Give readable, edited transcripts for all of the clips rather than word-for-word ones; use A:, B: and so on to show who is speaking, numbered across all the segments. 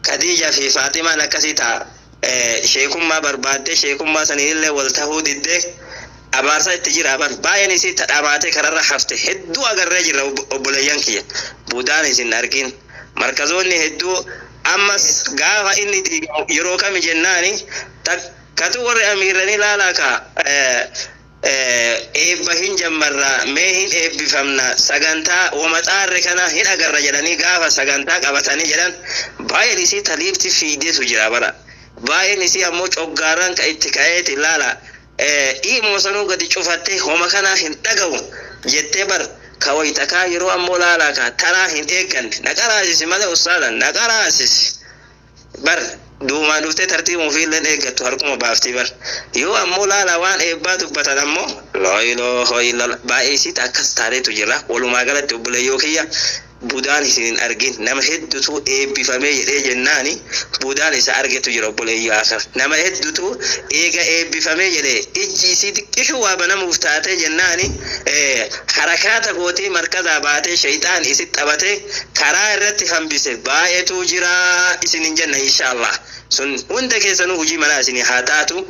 A: Khadija fi Fatima nakasita sheekummaa barbaadde sheekummaa sanillee wal tahuu didde abaarsa itti jira bar baay'een isii tadhaamaatee kararra hafte hedduu agarree jirra obboleeyyan kiyya budaan isin argin markazoonni hedduu ammas gaafa inni yeroo kami jennaani takkatu warri amiiranii laalaaka eebba hin jammarra mee hin eebbifamna sagantaa wamaxaarre kana hin agarra jedhanii gaafa sagantaa qabatanii jedhan baay'een isii taliibti fiideetu jira bara baay'een isii ammoo coggaaran ka itti ka'eeti laala imoo sanuu gadi cufattee homa kanaa hin dhagahu jettee bar kawaytakaa yeroo ammoo laala ka taraa hin eegganne naqaraasisi malee ustaadan naqaraasisi bar duumaan dhuftee tartiibuma ofiillee eeggattu harkuma baaftii bar yoo ammoo laala waan eebbaa dubbatan ammoo laa ilaaha illallah baay'ee isiit akkas taateetu jira walumaa galatti obboleeyyoo kiyya budaan isin argin nama hedduutu eebbifamee jedhee jennaani budaan isa argetu jira obboleeyyoo akar nama hedduutu eega eebbifamee jedhee ijji isii xiqqishu waa banamuuf taatee jennaani harakaata gootii markazaa baatee shayxaan isit taphatee karaa irratti hambise baay'eetu jira isinin jenna inshaallah sun hunda keessanuu hujii manaa isinii haa taatu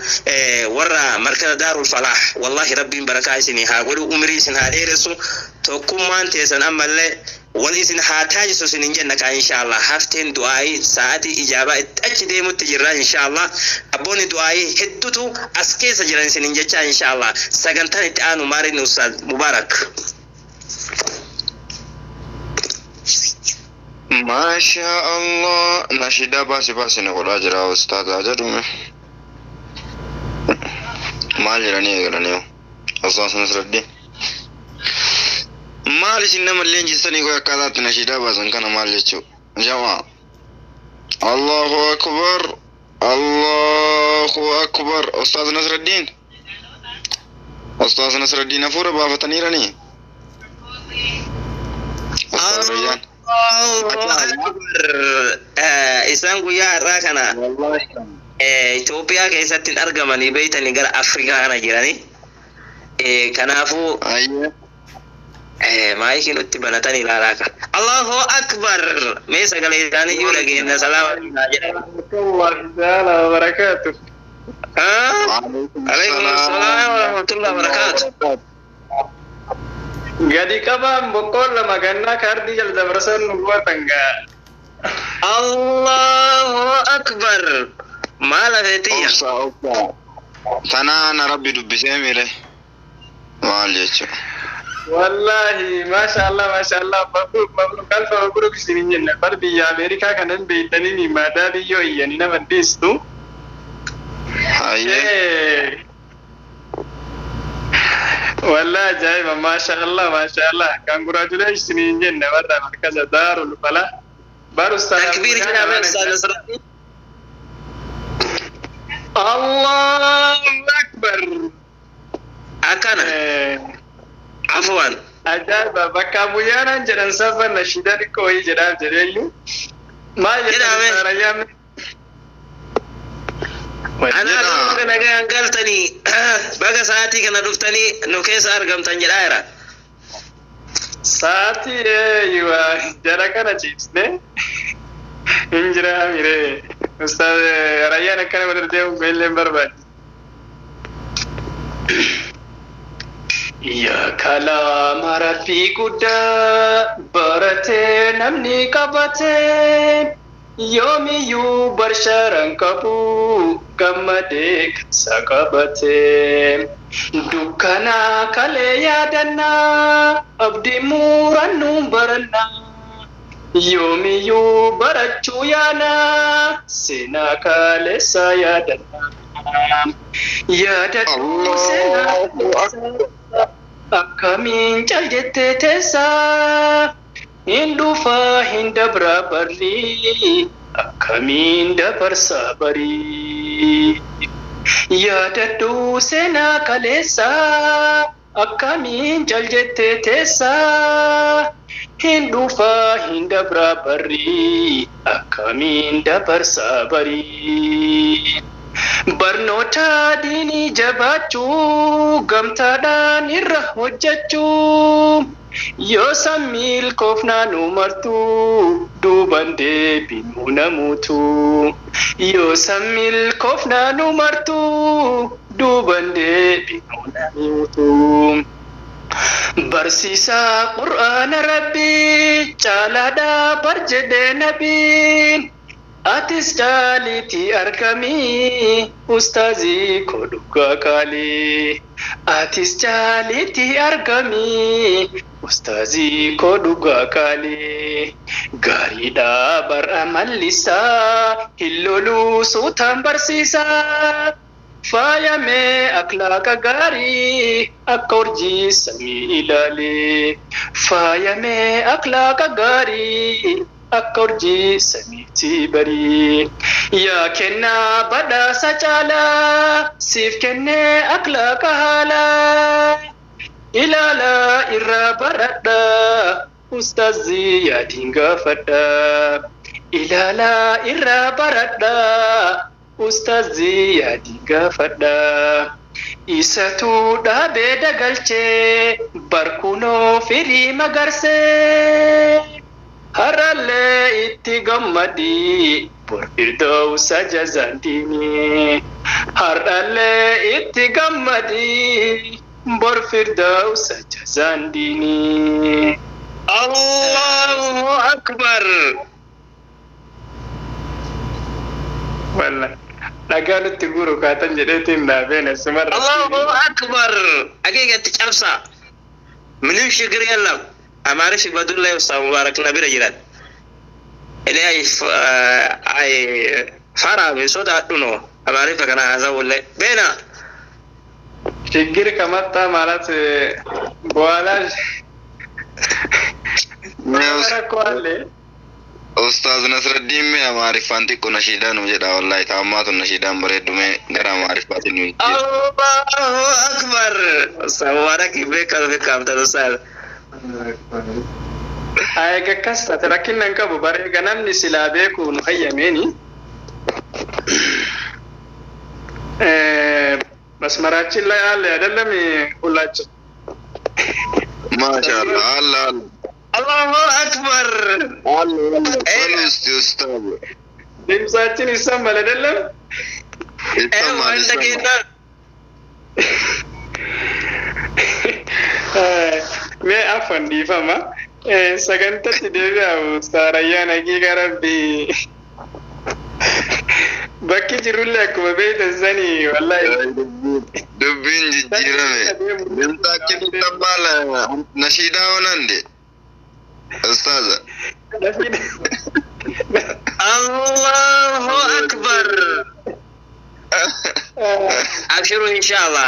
A: warra markaza daarul falaah wallahi rabbiin barakaa isinii haa godhu umrii isin haa dheeressu tokkummaan teessan ammallee وليسن حاتاج سوسن جنة إن شاء الله هفتين دعائي ساعتي إجابة أتأكد ديمت تجرا إن شاء الله أبوني دعائي هدوتو أسكي سجرا سنين جتا إن شاء الله سجنتان إتآنو مارين أستاذ مبارك
B: ما شاء الله نشيدا باسي نقول أجرا أستاذ أجرا ما أجراني أستاذ نصر الدين maal isin nama leenjisanii koo akkaataa nashiidaa baasan kana maal jechuu jamaa Allahu akbar Ustaaz Nasruddin afuura baafataniiranii
A: isaan guyyaa irraa kana Itoophiyaa keessatti argamanii beeytanii gara Afrikaa kana jiranii kanaafuu مايكين اتبنتني لا راكا الله أكبر ميسا قال إذاني يولا قينا سلام
C: الله تعالى وبركاته
A: عليكم السلام ورحمة الله وبركاته
C: قد كبان بقول لما قلنا كاردي جلد برسل نبوتنقا
A: الله أكبر ما لفتية
B: أنا ربي دب سامي ما ليش
C: والله ما شاء الله مبروك ألف مبروك سنين بربي يا أمريكا كان بيتنيني ما دابي يو يعني نمن ديستو والله جايب ما شاء الله كانغراجوليشن سنين جنة برا مركز دار الفلاح بارستا
A: تكبير كده من أستاذ
C: الله أكبر
A: أكنا عفوا
C: أجاب بكا بويانا جران سافر نشيداني كوي جران جريو ما جران
A: أنا أقول لك أنا قلتني بقى ساعتي كنا دفتني نكيس أرقم تنجرائرة
C: ساعتي أيوة جرا كنا جيسني إنجرا ميري أستاذ ريانا كنا بدرجة وقيل برباد يا كلام ربي قدا برتي نمني كبتي يومي يو برشارن كبو كمدك سكبتي دكانا كالي يادنا أبدي مورانو برنا يومي يو برچو يانا سينا كالي سيادنا يادتو سينا Akamin jaljettee teessaa hin dhufaa hin dabraa barrii akkamiin dabarsaa barii yaadadhuu seenaa kaleessaa akkamiin jaljettee teessaa hin dhufaa hin dabraa barrii akkamiin dabarsaa barii barnoota diinii jabaachuu gamtaadhaan irra hojjechuu yoo sammiil koofnaan umartuu duuban deebinu namuutu yoo sammil kofnaa nu martu duuban deebinu namuutu. Barsiisaa Qur'aana Rabbii caalaadhaa barjedhee nabiin atis caaliitii argamii ustaazii koo dhugaa kaalii atis caaliitii argamii ustaazii koo dhugaa kaalii gaariidhaa bara mallisaa hin loluu suutaan barsiisaa. Faayamee akhlaaqa gaarii akka urjii samii ilaalee faayamee akhlaaqa gaarii akka urjii samiitti barii yaa kennaa badhaasa caalaa siif kennee akhlaaqa haalaa ilaalaa irraa baradhaa ustaazii yaadiin gaafadhaa ilaalaa irraa baradhaa. Ustaazii yaadii gaafadhaa isatu dhaabee dagalchee barkunoo firii magarsee har'allee itti gammadii bor firdawsa jazandiini har'allee itti gammadii bor firdawsa jazandiini.
A: Allahu akbar.
C: Wallah. Nagaa nutti guru kaatan jedheetiin dhaabeen sumarra.
A: Allahu akbar. Haqiqatti cabsa. Minim shigir yallam. Amaarish Badullah Ustaz Mubarak Nabira jiran. Ile ay fara be soda duno. Amaarifa kana hazawulle. Bena.
C: Shigir kamatta malat boala. Mara kwale.
B: Ustaz Nasruddin me amaarifaan xiqqoo nashiidaan nu jedha wallahi taammaatu nashiidaan bareeddume gara amaarifaatiin nu jedha.
A: Allahu akbar. Ustaz Mubarak beekamta Ustaz.
C: Ay gakkas rakkinnan qabu bareega namni silaa beeku nu hayyameeni. Masmaraachi la yaale adallami kullaacha.
B: Masha Allah Allah.
A: Allahu akbar.
B: Allah Ustaz.
C: Dimsaatiin isaan maladallam.
A: Wanda kita.
C: Me afan difama. Sagantatti deebi'u Ustaarayyaan haqiiqa Rabbii. Bakki jirullee akkuma beektan sanii wallahi.
B: Dubbiin jijjiirame. Dimsaa akkamitti abbaala nashiidaa onande. Ustaza.
A: Allahu akbar. Abshiru inshallah.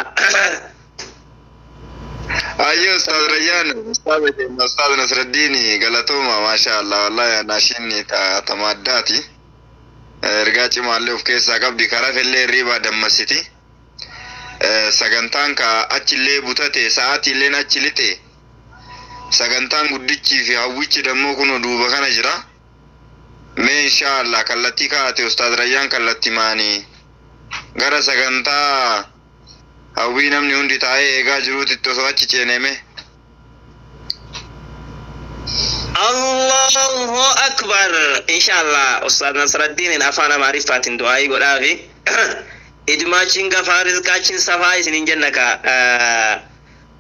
B: Ayo Ustaz Rayyan, Ustaz Nasruddin galatoma masha Allah wallahi nashinni tamaddati. Ergaa cimaallee of keessaa qabdi karaa fellee riba dammasiti. Sagantaan ka achillee butate sa'aatiillee achi lite. Sagantaan guddichi fi hawwichi dammoo kuno duuba kana jira. Me insha Allah kallatti kaate Ustaz Rayyan kallatti maani gara sagantaa hawwii namni hundi taa'ee eegaa jiruutti osoo achi ceeneme.
A: Allahu akbar. Inshallah Ustaz Nasruddin afaan Amaariffaatiin du'aa godhaafi idmaachiin gafaa rizqaachiin safaa isinin jennaka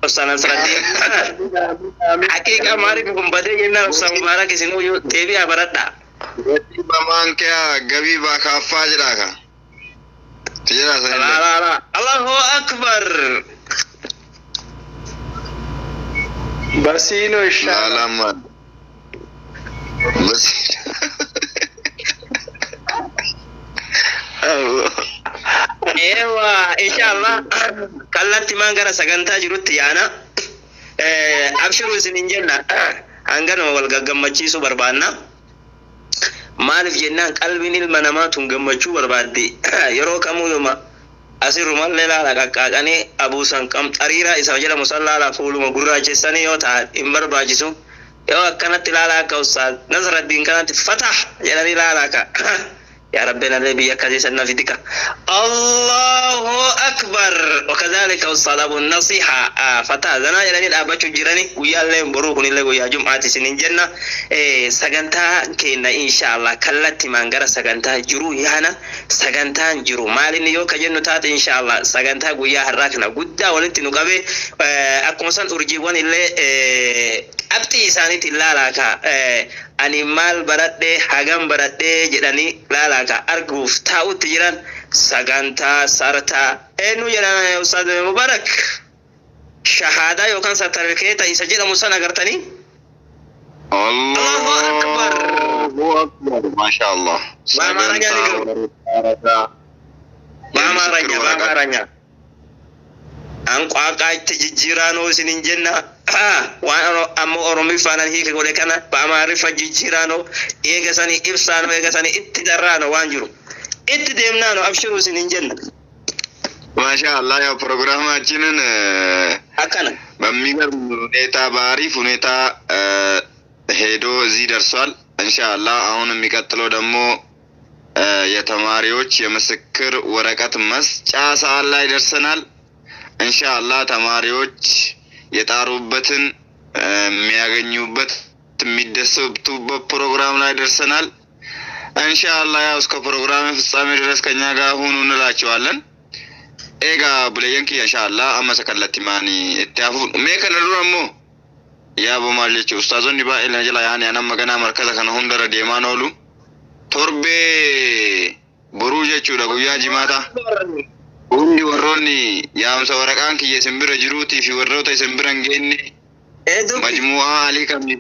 A: Ustaz Nasruddin haqiiqa Amaariff gumbadee jenna Ustaz Mubarak isinuu deebi'aa baradha.
B: Bamaan kee gabii baa kaaffaa jedhaa ka.
A: Allahu akbar.
C: Basino inshallah.
A: Ewa inshallah kallatti mangara sagantaa jirutti yaana abshiru isinin jenna hanganuma wal gaggammachiisu barbaanna. Maaliif jennaan qalbiin ilma namaa tun gammachuu barbaadde yeroo kamuuduma asirrumallee laala qaqqaaqanii abuusan qamxariiraa isa jedhamu sallaala fuuluma gurraachessanii yoo ta'an hin barbaachisu. Yoo akkanatti laala akka Ustaaz Nasruddin kanatti fatah jedhanii laala akka يا ربنا الذي يكذسنا في ذكر الله أكبر. وكذلك أستاذ أبو النصيحة فتاة يعني الأبتش جيراني ويا الله بروكني الله ويا جمعة سنين جنة سجنتا كنا إن شاء الله كلت مانجرا سجنتا جرو يانا سجنتا جرو مالين يو كجنو تات إن شاء الله سجنتا ويا هراكنا قدا ولنتي نقابي أكمسان أرجيوان اللي أبتي ساني تلالaka ani mal baradhe hagam baradhe jedhani laalaka arguuf taa'utti jiran sagantaa sartaa eenyu jedhana Ustaad Mubarak shahada yookaan sartifikeeta isa jedhamu sana agartanii
B: Allahu akbar masha Allah
A: maamaranya an qaaqa itti jijjiiraanoo isinin jenna waan ammo oromi faanan hiike godhe kana baamaarifa jijjiiraanoo eegasanii ibsaanoo eegasanii itti darraanoo waan jiru itti deemnaanoo abshiruu isinin jenna
B: masha Allah ya programmaachinen
A: akkana
B: በሚገር ሁኔታ በአሪፍ ሁኔታ ሄዶ እዚህ ደርሷል ኢንሻአላህ አሁን የሚቀጥለው ደግሞ የተማሪዎች የምስክር ወረቀት መስጫ ሰዓት ላይ ደርሰናል ኢንሻአላህ ተማሪዎች የጣሩበትን የሚያገኙበት የሚደሰቱበት ፕሮግራም ላይ ደርሰናል ኢንሻአላህ ያው እስከ ፕሮግራም ፍጻሜ ድረስ ከኛ ጋር ሁኑ እንላችኋለን ኤጋ ብለየንኪ ኢንሻአላህ አመሰከለቲ ማኒ እታፉ ሜከነ ዱራሞ ያ በማለች ኡስታዞን ዲባኤል ነጀላ ያኔ አና መገና መርከዘ ከነ ሁንደረ ዴማኖሉ ቶርቤ ቦሩጀቹ ለጉያ ጂማታ hundi warroonni yaamsa waraqaan kiyya simbira jiruutii fi warroota simbiran geenne majmu'aa alii kamni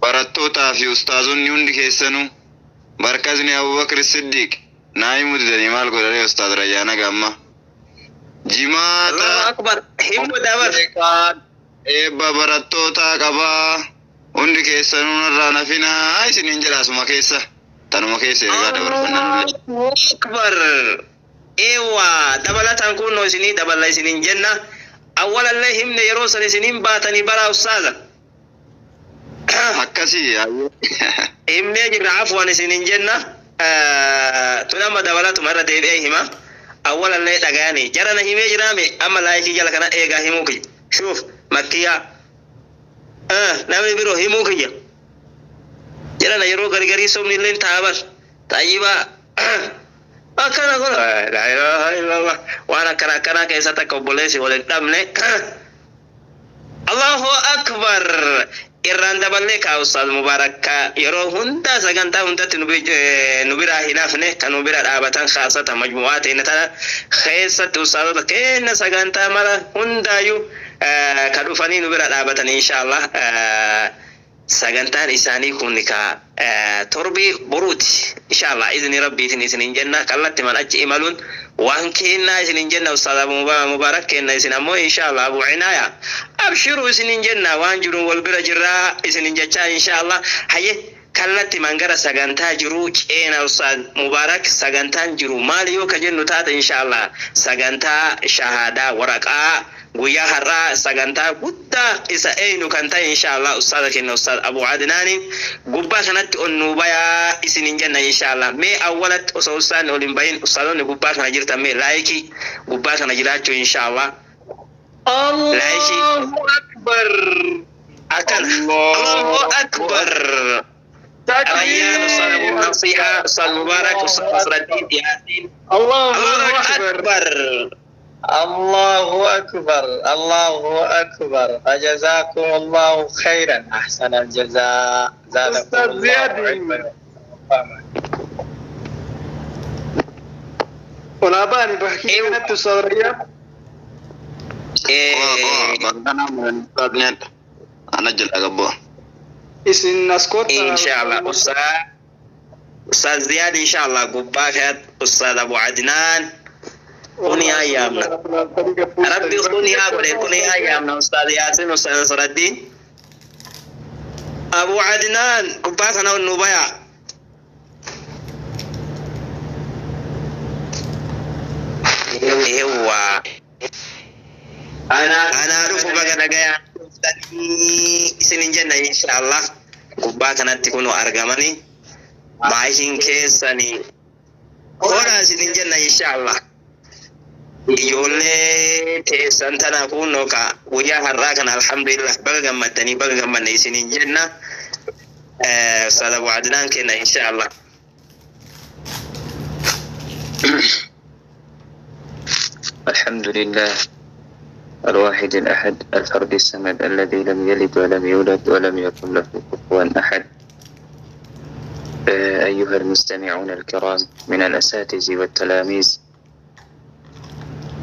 B: barattootaa fi ustaazonni hundi keessanuu markazni Abubakar Siddiq naayimu didanii maal godhanii ustaaz Rayyaana Gamma jimaata
A: akbar himmu dabar
B: eebba barattootaa qabaa hundi keessanuu narraa nafinaa isiniin jedhaasuma keessa tanuma keessa ergaa dabarfannaa
A: akbar ewa dabalatan kunno isini daballa isinin jenna awwala Allah himne yero san isinin batani bara ustaza
B: akkasi
A: himne jibra afwan isinin jenna tunama dabalatu marra deebi hima awwala Allah dagani jarana hime jirame amma laiki jala kana ega himuki shuf makkiya nabi biro himuki jarana yero gargari somni len tabar tayiba akana kono la ilaha illallah wana kana kaisa takobbolesi wala damne Allahu akbar irranda balle ka Ustaz Mubarak yero hunda saganta hunda nubira hinafne kanubira dabatan khasata majmu'at inata khaysat ustaz kenna saganta mara hunda yu kadufani nubira dabatan inshallah sagantaan isaanii kun ka torbi buruti inshallah izni rabbi isinin janna kallatti man achi imalun waan kenna isinin janna Ustaz Mubarak kenna isin ammo inshallah Abu Inaya abshiru isinin janna waan jirun wal bira jirra isinin jacha inshallah haye kallatti mangara sagantaa jiru ceena Ustaz Mubarak sagantaan jiru maal yoo ka jennu taata inshallah sagantaa shahada waraqa guya harra saganta gudda isa eenu kanta inshallah ustad kinna ustad Abu Adnan gubba kanat onnu baya isinin janna inshallah me awalat ustad olin bayin ustadon gubba kana jirta me laiki gubba kana jiracho inshallah Allahu akbar akan Allahu akbar takbir ustad Abu Nasiha ustad Mubarak ustad Nasruddin Yasin Allahu akbar
C: الله أكبر الله أكبر أجزاكم الله خيرا أحسن الجزاء زادكم الله علما ولا باني بحكي كانت تصوريا
B: أنا جل أقبل
C: اسم نسكوت
A: إن شاء الله أستاذ زياد إن شاء الله قباكت أستاذ أبو عدنان كوني أيامنا ربي كوني أقول كوني أيامنا أستاذ ياسين أستاذ نصر الدين أبو عدنان كباتنا والنبايا هو أنا أعرف بقى نجايا سنين جنة إن شاء الله كباتنا تكونوا أرجماني بايشين كيساني Ora sinin jenna inshallah. Ijoollee teessan tana kunoo ka guyyaa har'aa kana alhamdulillah baga gammaddanii baga gammanne isinin jenna. Ustaadh Abu Adnaan kenna inshallah.
D: الحمد لله الواحد الأحد الفرد الصمد الذي لم يلد ولم يولد ولم يكن له كفوا أحد. أيها المستمعون الكرام من الأساتذة والتلاميذ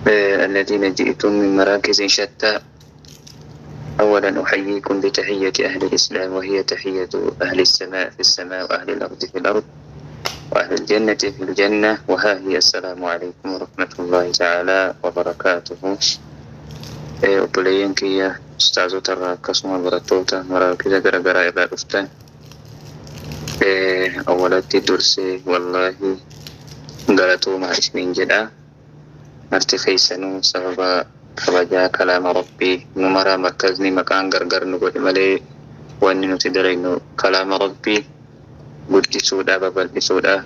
D: الذين جئتم من مراكز شتى، أولا أحييكم بتحية أهل الإسلام وهي تحية أهل السماء في السماء وأهل الأرض في الأرض وأهل الجنة في الجنة، وها هي السلام عليكم ورحمة الله تعالى وبركاته. أبليين كيا أستاذ ترى كسم برتوتا مراكز غرغرا إلى رفتان. أولاد درسي والله قالتوا مع اسمين جدا ارتخيسنو سبب كبجا كلام ربي نمرا مركزني مكان غرغر نقول ملي وأني نتدرين كلام ربي قلت سودا ببل سودا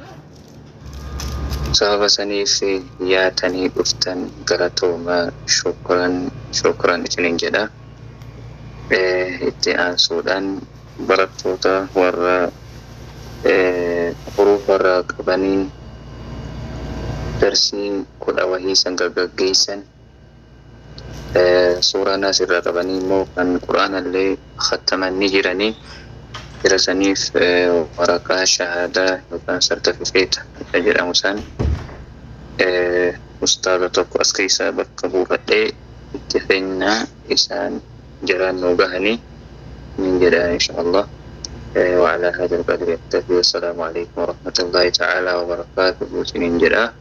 D: سبب سنيف ياتني أفتن قالتوا ما شكرا اسمين جدا اتعان سودان برتوتا ورا حروف الراقبانين درسي كل أوهي سنجا جيسن سورة ناس الراقبانين مو كان القرآن اللي ختم النجراني درسني في ورقة شهادة وكان سيرتيفيكيت أجر أمسان أستاذ توكو أسكيسا بكبوبة لي اتفقنا إسان جران نوبهني من جدا إن شاء الله. وعلى هذا القدر يكتفي. والسلام عليكم ورحمة الله تعالى وبركاته. سنين جدا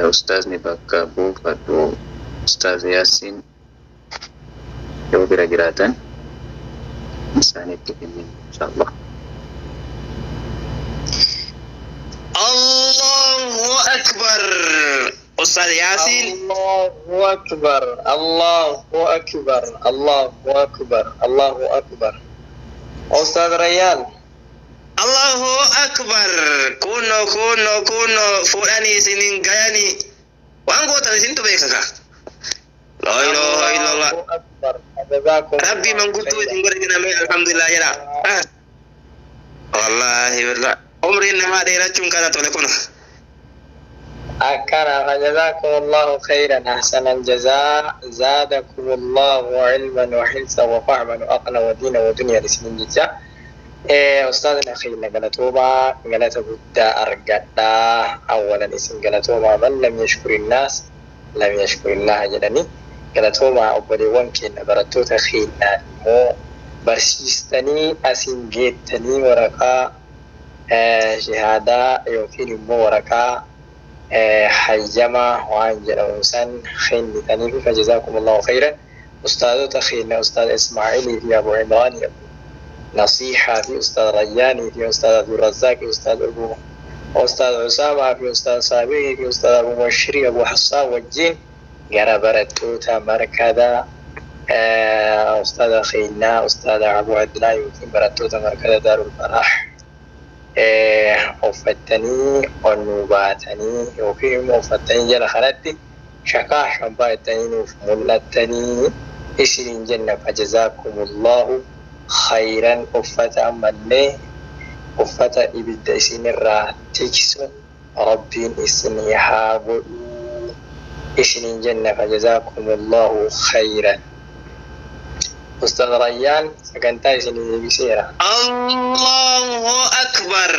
D: أستاذ بكابو فدو أستاذ ياسين جو برجراتا إنسان يتكلم إن شاء الله.
A: الله أكبر. أستاذ ياسين
C: الله أكبر الله أكبر الله أكبر الله أكبر. أستاذ ريان
A: الله أكبر. كونو فلاني سنين غياني وانقو تنسين تبيكك لا إله إلا الله. ربي من قلت وزنقرقنا من الحمد لله يلا والله والله عمري إنما ديرتشون كانت ولكنا
C: أكنا فجزاكم الله خيرا أحسن الجزاء زادكم الله علما وحرصا وفهما وعقلا ودينا ودنيا لسنين جزاء. أستاذنا أخينا قالتوبا قالت بدا أرقدا أولا اسم قالتوبا من لم يشكر الناس لم يشكر الله جلني قالتوبا أبدي وانكين برتوتا خينا مو برسيستني أسين جيتني ورقا شهادة يوكين مو ورقا حيما وانجل وسن خين ثاني فجزاكم الله خيرا. أستاذ تخينا أستاذ إسماعيلي في أبو عمران في نصيحة في أستاذ رياني في أستاذ عبد الرزاق في أستاذ أبو أستاذ أسامة في أستاذ سامي في أستاذ أبو مشري أبو حسان والجين قربرتوتا مركزا أستاذ خينا أستاذ أبو عدنان في برتوتا مركزا دار الفرح أفتني ونوباتني وفيهم أفتني جل خلتي شكاح شباتني وملتني إسرين جنة فجزاكم الله خيرا. أفتا مني أفتا إبدا إسين الراتكس ربين إسني حابو إسرين جنة فجزاكم الله خيرا. أستاذ ريان سكنتا إسني بسيرة.
A: الله أكبر.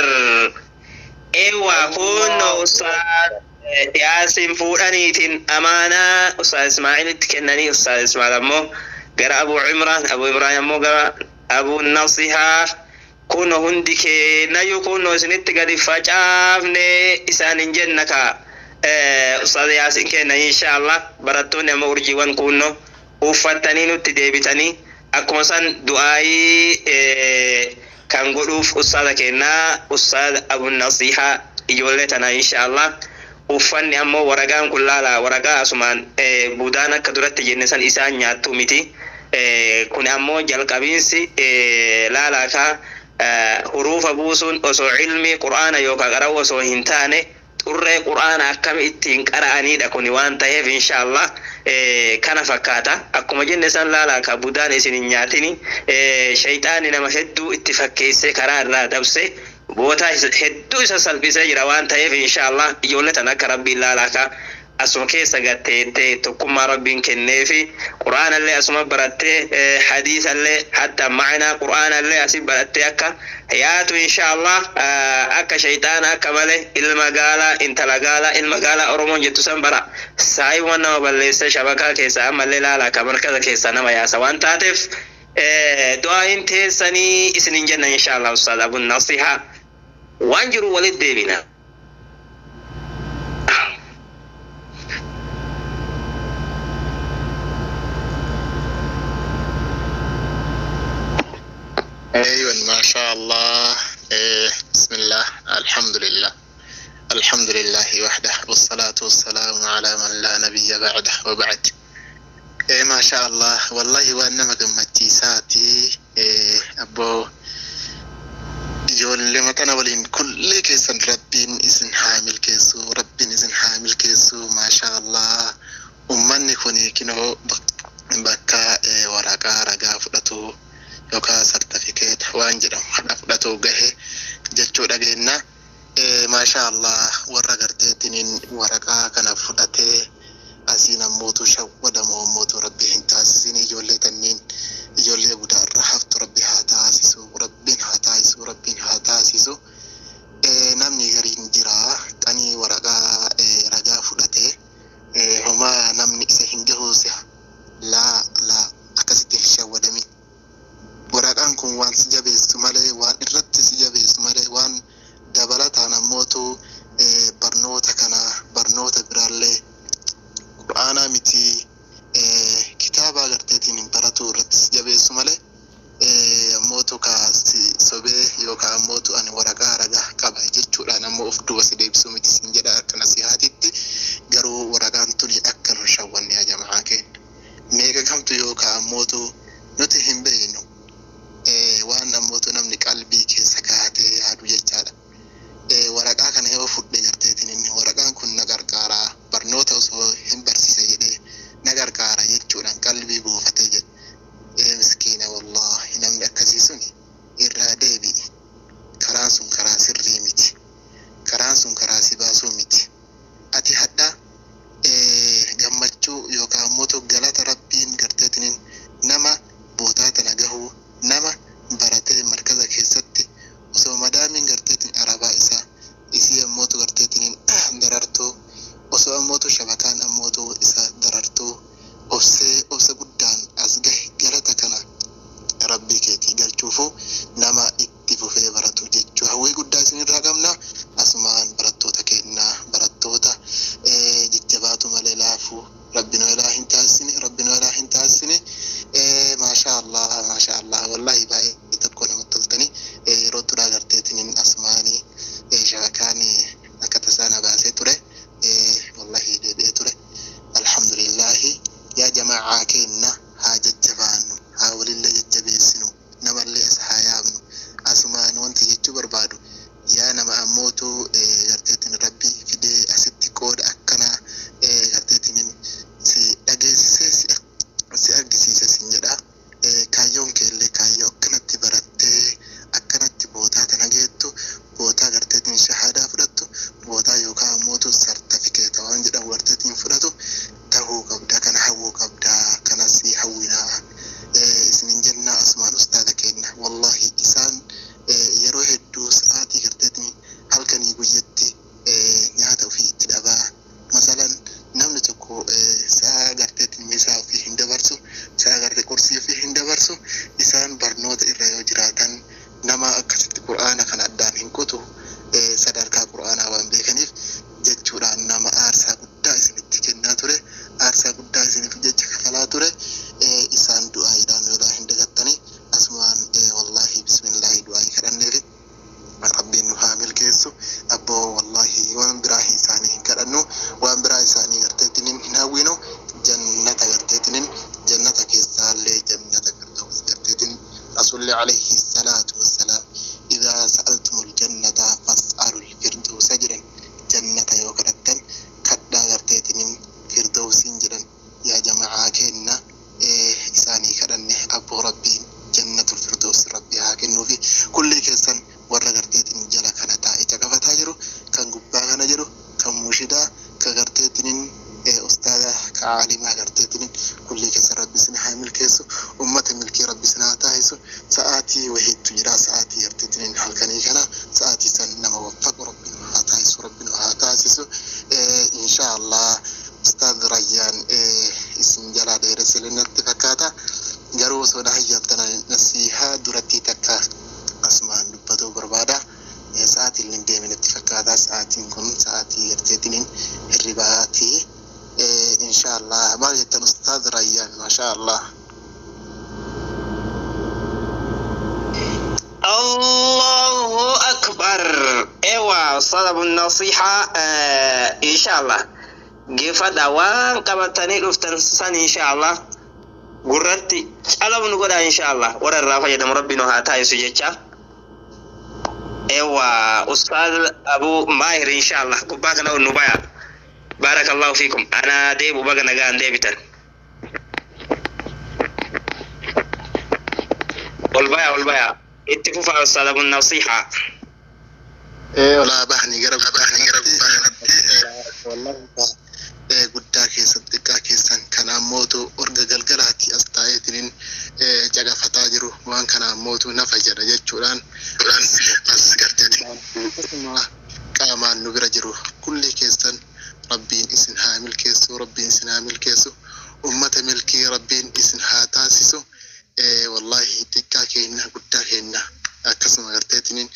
A: إيوا كونو أستاذ ياسين فورانيتين أمانة أستاذ إسماعيل تكنني أستاذ إسماعيل أمو قرأ أبو عمران أبو إبراهيم أمو قرأ أبو النصيحة كونو هندك نيو كونو سنت قد فجافني إسان جنك أستاذ ياسين كنا إن شاء الله براتوني أمو أرجيوان كونو وفتني نتديبتني أكمسان دعائي كان قلوف أستاذ كنا أستاذ أبو النصيحة يولتنا إن شاء الله. وفني أمو ورقان كلها ورقا أسمان بودانا كدرت جنسان إسان نياتو ميتي كن أمو جلقبينسي لا كا حروف بوسون أسو علمي قرآن يوكا قرأ وسو هنتاني xurree quraana akkam ittiin qara'aniidha kuni waan ta'eef inshallah kana fakkaata akkuma jenne san laala ka budaan isin hin nyaatini shayxaani nama hedduu itti fakkeessee karaa irraa dabse boota hedduu isa salphisee jira waan ta'eef inshallah ijoollee tan akka rabbiin laala ka asuma keessa gatteettee tokkummaa rabbiin kenneefi quraanallee asuma barattee hadiisallee hatta ma'anaa quraanallee asii barattee akka yaatu inshallah akka shayxaana akka malee ilma gaalaa oromoon jettu san bara saayiwwan nama balleessa shabakaa keessa ammallee laala ka markaza keessa nama yaasa waan taateef du'aayin teessanii isinin jenna inshallah ustaad abun nasiha waan jiru walit deebina.
E: أيوة ما شاء الله. بسم الله الحمد لله وحده والصلاة والسلام على من لا نبي بعده وبعد. ما شاء الله والله وأنا مقمتي ساتي أبو جول لما تناولين كل كيسن ربين إذن حامل كيسو ما شاء الله أمني كوني كنو بكا ورقا رقا فلتو يوكا سرتفيكيت waan jedhamu hada fudhatu gahe jechuudha geenna masha Allah warra garteetiin waraqaa kana fudhatee asiin ammootu shawwadamoo ammootu rabbi hin taasisin ijoollee tanniin ijoollee budaarra haftu rabbi haa taasisu namni gariin jira qanii waraqaa ragaa fudhatee homaa namni isa hin gahuuse la akkasitti shawwadami waraqaan kun waan si jabeessu malee waan irratti si jabeessu malee waan dabalataan ammootu barnoota biraallee quraanaa miti kitaaba agarteetiin hin baratu irratti si jabeessu malee ammootu kaasi sobee yookaan ammootu ani waraqaa ragaa qaba jechuudhaan ammoo of duuba si deebisu miti sin jedha akka nasihaatitti garuu waraqaan tuni akka nu shawwanne jamaa keenya meeqa kamtu yookaan ammootu nuti hin beeknu waan ammootu namni qalbii keessa kaatee yaadu jechaadha. Waraqaa kana yoo fudhe garteetiin inni waraqaan kun na gargaara barnoota osoo hin barsiise jedhee na gargaara jechuudhaan qalbii buufatee jedhe miskiina wallahi namni akkasii suni irraa deebi'i karaan sun karaa sirrii miti karaan sun karaa si baasuu miti ati hadda gammachuu yookaan ammootu galata rabbiin garteetiin nama bootaa tana gahuu nama baratee markaza keessatti osoo madaamin garteetiin arabaa isaa isii ammootu garteetiin darartuu osoo ammootu shabakaan ammootu isa darartuu obsa guddaan as gahe galata kana rabbii keetii galchuufu nama itti fufee baratu jechuu hawwii guddaa isinirraa qabna asumaan barattoota kennaa barattoota jajjabaatu malee laafuu rabbi nu ilaa hin taasisine masha Allah wallahi baay'ee tokko namatti toltanii yeroo turaa garteetiin asmaanii shaakaanii akka tasaana baasee ture wallahi deebi'ee ture alhamdulillahi yaa jamaa kenna haa jajjabaannu haa walillee jajjabeessinu namallee isa haa yaabnu asumaan wanti jechuu barbaadu yaa nama ammootu garteetiin rabbi fidee asitti qooda akkana garteetiin si dhageessisee si argisiise sin jedha kaayyoon keellee kaayyoo akkanatti barattee akkanatti bootaa tana geettu bootaa garteetiin shahaadaa fudhattu bootaa yookaan ammootu sartifikeeta waan jedhamu garteetiin fudhatu tahuu qabda kana hawwuu qabda kanas hawwinaa isinin jennaa asmaan ustaada keenya wallahi isaan yeroo hedduu sa'aatii garteetiin halkanii guyyaatti nyaata ofii itti dhabaa masalan namni tokko sa'a garteetiin misaa ofii hin dabarsu sa'a gartee qursii ofii hin dabarsu isaan barnoota irra yoo jiraatan nama akkasitti qur'aana kana addaan hin kutu sadarkaa qur'aanaa waan beekaniif jechuudhaan nama aarsaa guddaa isinitti kennaa ture aarsaa guddaa isiniif jecha kafalaa ture isaan du'aayiidhaan yoo hin dagattanii asumaan wallahi bismillahi du'aayii kadhanneefi rabbiin nu haa milkeessu abboo wallahi waan biraa isaanii hin kadhannu waan biraa isaanii garteetiin hin hawwinu jannata garteetiin jannata keessaallee jannata garteetiin rasuulli alayhi salaatu wassalaam idhaa sa'altumul jannata fas'alul firdawsa jedhan jannata ilin deemin itti fakkaataa sa'aatiin kun sa'aatii garteetiniin hirribaatii inshallah maal jettan ustaad Rayyaan mashaallah.
A: Allahu akbar. Ewa salabun nasiha inshallah gefa dawan qabatani dhuftan san inshallah gurratti calabun goda inshallah wara rafa yadam rabbina hata yesu jecha. Ewa ustad Abu Mahir inshallah kubaka na nubaya. Barakallahu fikum. Ana debu baga naga debitan. والبيع اتفقوا على الصلاة النصيحة.
E: ولا بحني قرب والله قداك صدقاك سن كان موتو أرجع الجلاتي أستعيدين جاك فتاجرو وان كان موتو نفجر جتشوران بس كرتين كمان نبرجرو كل كيسن ربين إسن هامل كيسو ربين إسن هامل كيسو أمة ملكي ربين إسن هاتاسسو والله تكاكينا قداكينا akkasuma garteetiniin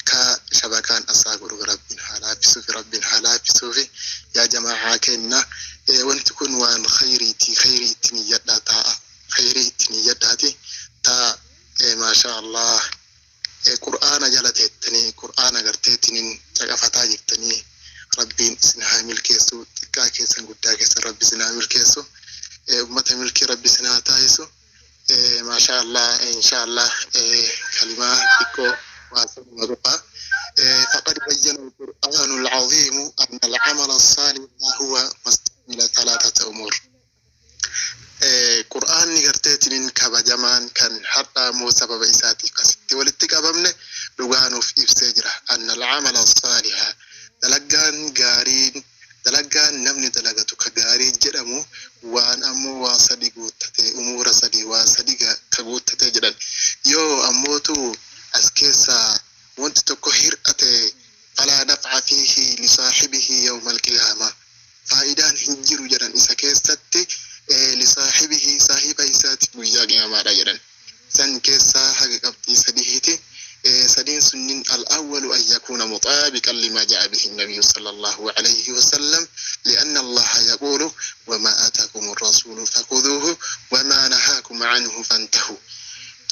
E: ka shabakaan asaa guru rabbin halaafisu fi rabbin halaafisu fi yaa jamaa kenna wanti kun waan khayriitti niyyadha ta'a khayriitti niyyadhaati ta ma sha Allah qur'aana jalateettanii qur'aana garteetiniin caqafataa jirtanii rabbiin isin haamil keessu xiqqaa keessan guddaa keessan rabbi isin haamil keessu ummata milkii rabbi isin haa taasisu. ما شاء الله إن شاء الله كلمات بكو واسم ورقة فقد بين القرآن العظيم أن العمل الصالح هو مستقبل ثلاثة أمور. قرآن نقرتين كبجمان كان حتى مو سبب إساتي كست ولتكابمن لغانو في إفسجرة أن العمل الصالح دلقان قارين دلقان نمني دلقتو كقارين جرمو waan ammoo waa sadi guuttate umura sadi waa sadi ka guuttate jedhan yoo ammootu as keessa wanti tokko hir'ate falaa naf'a fiihi li saahibihi yawma alqiyaama faayidaan hin jiru jedhan isa keessatti li saahibihi saahiba isaati guyyaa qiyaamaadha jedhan san keessa haga qabxii sadiiti سدين سنين الأول أن يكون مطابقا لما جاء به النبي صلى الله عليه وسلم لأن الله يقول وما آتاكم الرسول فخذوه وما نهاكم عنه فانتهوا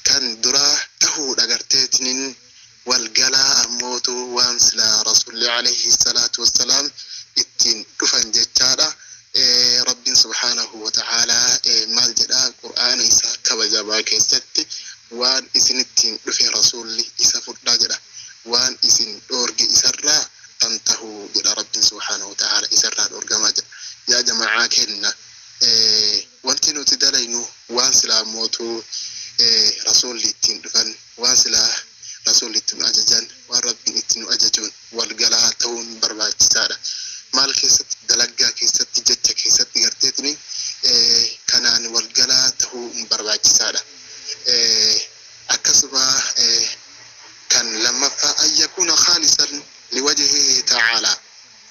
E: كان دراه تهو لغرتين والقلاء موت وامسلا رسول عليه الصلاة والسلام اتين كفن جتارا رب سبحانه وتعالى مال جدا قرآن إسا كبجابا كيستي وان إسنتين دفع رسولي إسا فردا جدا وان إسن دورج إسرا تنتهو جدا رب سبحانه وتعالى إسرا دورج ماجا يا جماعة كنا وانتنو تدلينو وان سلا موتو رسولي تين دفن وان سلا رسولي تين أججان ورب نتنو أججون والقلا تون برباج سارة مال كيست دلقا كيست جتة كيست غرتتني كانان والقلا تهو برباج سارة أكسبا كان لما فأن يكون خالصا لوجهه تعالى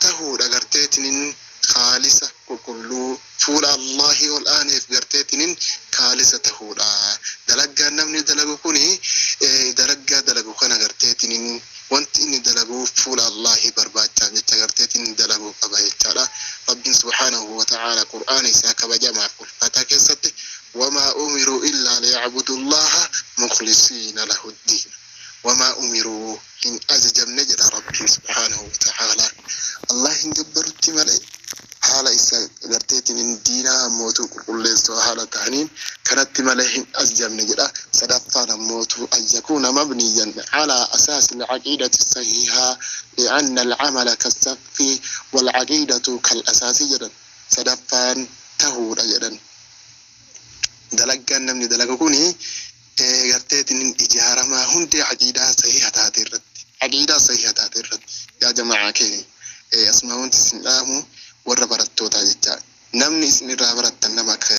E: تهو لغرتتن خالصة وكل فول الله والآن يفقرتتن خالصة تهو دلقا نمني دلقو كوني دلقو كان غرتتن وانت إني دلقو فول الله برباتا جتغرتتن دلقو قبايتا رب سبحانه وتعالى قرآن إساك بجمع فتاكستي وما أمروا إلا ليعبدوا الله مخلصين له الدين وما أمروا إن أزجم نجد ربي سبحانه وتعالى الله ينقبر التمالي حالة إسا قرتيتين الدين موتو قل ليسوا حالة تهنين كانت تماليهن أزجم نجد سدفانا موتو أن يكون مبنيا على أساس العقيدة الصحيحة لأن العمل كالسفي والعقيدة كالأساس جدا سدفان تهود جدا دلقا نمني دلقا كوني قرتيتين إجارة ما هندي عقيدة صحيحة تاتيرت عقيدة صحيحة تاتيرت يا جماعة كيني أسمعون تسلامو وربرتو تاجتا نمني اسم الرابرت نمك